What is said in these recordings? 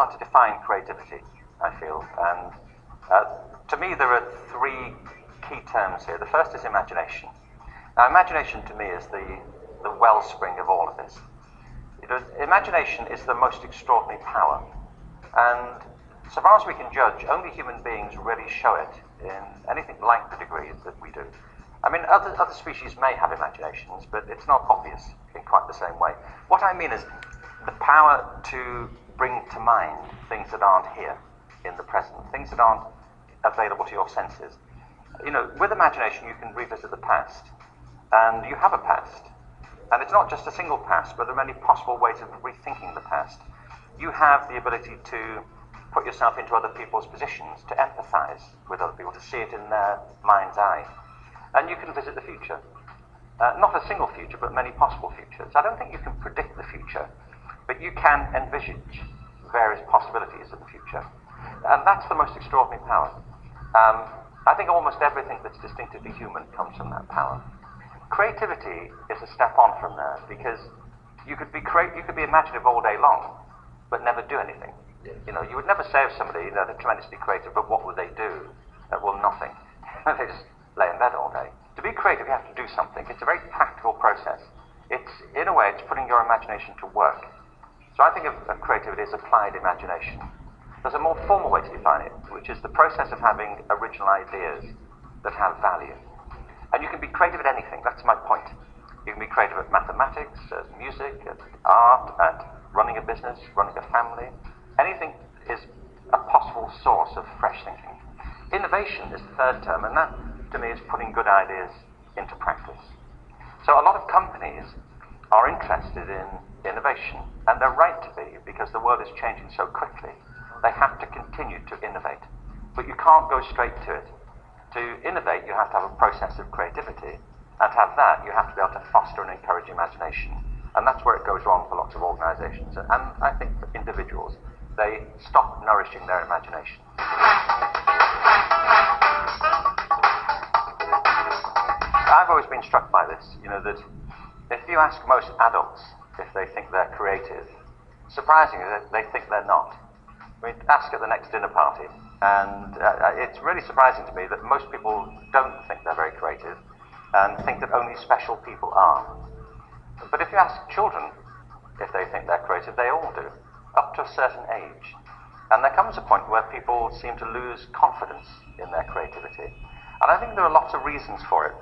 hard to define creativity, I feel. And to me, there are three key terms here. The first is imagination. Now, imagination to me is the wellspring of all of this. Imagination is the most extraordinary power. And so far as we can judge, only human beings really show it in anything like the degree that we do. I mean, other species may have imaginations, but it's not obvious in quite the same way. What I mean is the power to bring to mind things that aren't here in the present, things that aren't available to your senses. With imagination, you can revisit the past, and you have a past. And it's not just a single past, but there are many possible ways of rethinking the past. You have the ability to put yourself into other people's positions, to empathize with other people, to see it in their mind's eye. And you can visit the future. Not a single future, but many possible futures. I don't think you can predict the future, but you can envisage various possibilities of the future. And that's the most extraordinary power. I think almost everything that's distinctively human comes from that power. Creativity is a step on from there, because you could be imaginative all day long, but never do anything. You would never say of somebody, they're tremendously creative, but what would they do? Well, nothing. They just lay in bed all day. To be creative, you have to do something. It's a very practical process. In a way, it's putting your imagination to work. So I think of creativity as applied imagination. There's a more formal way to define it, which is the process of having original ideas that have value. And you can be creative at anything, that's my point. You can be creative at mathematics, at music, at art, at running a business, running a family. Anything is a possible source of fresh thinking. Innovation is the third term, and that, to me, is putting good ideas into practice. So a lot of companies are interested in innovation, and they're right to be, because the world is changing so quickly. They have to continue to innovate. But you can't go straight to it. To innovate, you have to have a process of creativity, and to have that, you have to be able to foster and encourage imagination. And that's where it goes wrong for lots of organizations. And I think for individuals, they stop nourishing their imagination. I've always been struck by this, that if you ask most adults if they think they're creative, surprisingly, they think they're not. I mean, ask at the next dinner party, and it's really surprising to me that most people don't think they're very creative and think that only special people are. But if you ask children if they think they're creative, they all do, up to a certain age. And there comes a point where people seem to lose confidence in their creativity. And I think there are lots of reasons for it.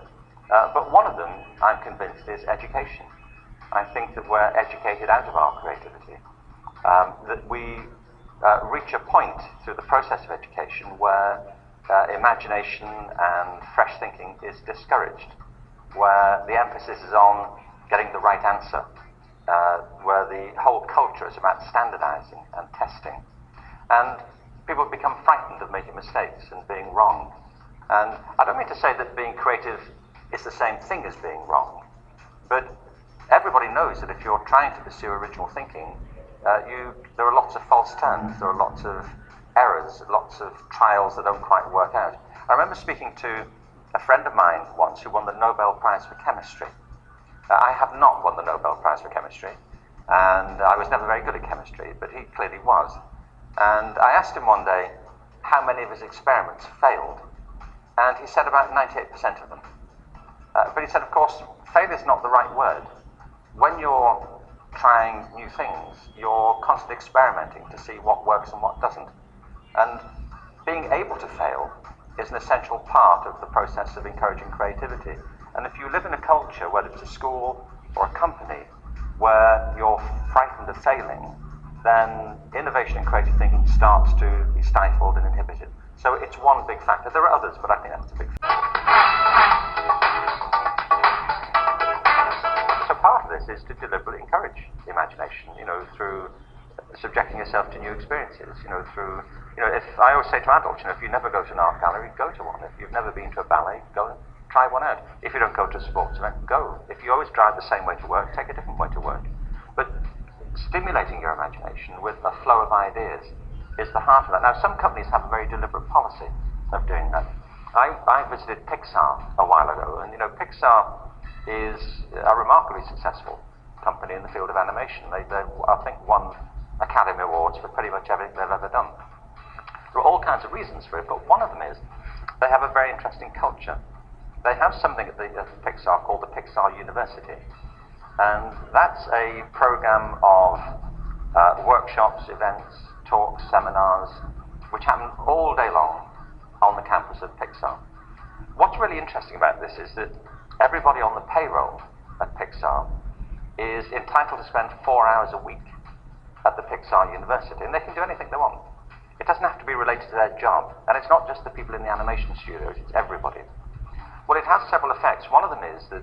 But one of them, I'm convinced, is education. I think that we're educated out of our creativity. That we reach a point through the process of education where imagination and fresh thinking is discouraged, where the emphasis is on getting the right answer, where the whole culture is about standardizing and testing. And people become frightened of making mistakes and being wrong. And I don't mean to say that being creative is the same thing as being wrong, but everybody knows that if you're trying to pursue original thinking, there are lots of false turns, there are lots of errors, lots of trials that don't quite work out. I remember speaking to a friend of mine once who won the Nobel Prize for Chemistry. I have not won the Nobel Prize for Chemistry, and I was never very good at chemistry, but he clearly was. And I asked him one day how many of his experiments failed, and he said about 98% of them. But he said, of course, failure is not the right word. When you're trying new things, you're constantly experimenting to see what works and what doesn't. And being able to fail is an essential part of the process of encouraging creativity. And if you live in a culture, whether it's a school or a company, where you're frightened of failing, then innovation and creative thinking starts to be stifled and inhibited. So it's one big factor. There are others, but I think that's a big factor. So part of this is to deliberately encourage imagination, through subjecting yourself to new experiences, if I always say to adults, if you never go to an art gallery, go to one. If you've never been to a ballet, go and try one out. If you don't go to a sports event, go. If you always drive the same way to work, take a different way to work. But stimulating your imagination with a flow of ideas is the heart of that. Now, some companies have a very deliberate policy of doing that. I visited Pixar a while ago, and Pixar is a remarkably successful company in the field of animation. They I think, won Academy Awards for pretty much everything they've ever done. There are all kinds of reasons for it, but one of them is they have a very interesting culture. They have something at Pixar called the Pixar University, and that's a program of workshops, events, talks, seminars, which happen all day long on the campus of Pixar. What's really interesting about this is that everybody on the payroll at Pixar is entitled to spend 4 hours a week at the Pixar University, and they can do anything they want. It doesn't have to be related to their job, and it's not just the people in the animation studios, it's everybody. Well, it has several effects. One of them is that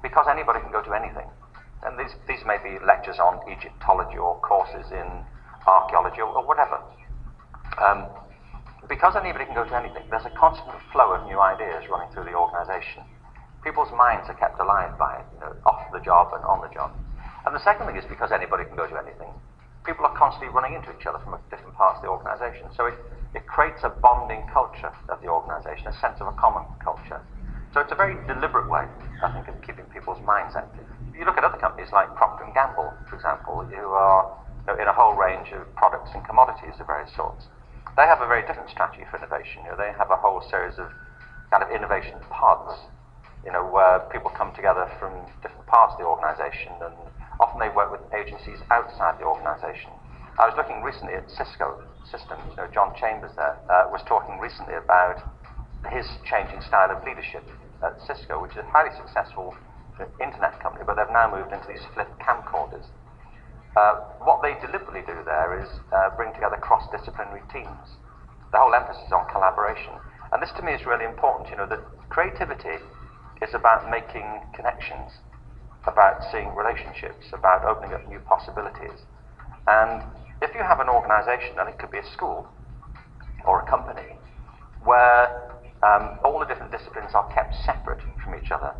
because anybody can go to anything, and these may be lectures on Egyptology or courses in archaeology or whatever, because anybody can go to anything, there's a constant flow of new ideas running through the organization. People's minds are kept alive by it, off the job and on the job. And the second thing is because anybody can go to anything, people are constantly running into each other from different parts of the organization. So it creates a bonding culture of the organization, a sense of a common culture. So it's a very deliberate way, I think, of keeping people's minds active. If you look at other companies like Procter & Gamble, for example, who are in a whole range of products and commodities of various sorts, they have a very different strategy for innovation. They have a whole series of kind of innovation pods, where people come together from different parts of the organization, and often they work with agencies outside the organization. I was looking recently at Cisco Systems. John Chambers there was talking recently about his changing style of leadership at Cisco, which is a highly successful internet company, but they've now moved into these flip camcorders. What they deliberately do there is bring together cross-disciplinary teams. The whole emphasis is on collaboration. And this to me is really important, that creativity is about making connections, about seeing relationships, about opening up new possibilities. And if you have an organization, and it could be a school or a company, where all the different disciplines are kept separate from each other,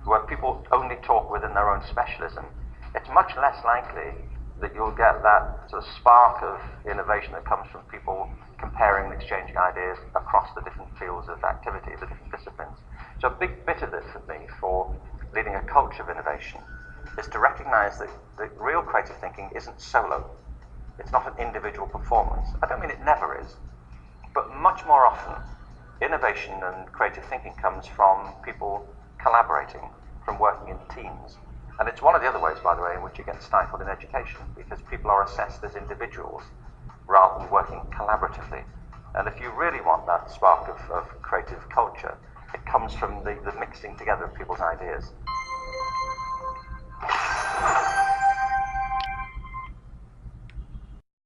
where people only talk within their own specialism, it's much less likely that you'll get that sort of spark of innovation that comes from people comparing and exchanging ideas across the different fields of activity, the different disciplines. So a big bit of it for me, for leading a culture of innovation, is to recognize that real creative thinking isn't solo. It's not an individual performance. I don't mean it never is, but much more often, innovation and creative thinking comes from people collaborating, from working in teams. And it's one of the other ways, by the way, in which you get stifled in education, because people are assessed as individuals rather than working collaboratively. And if you really want that spark of creative culture, it comes from the mixing together of people's ideas.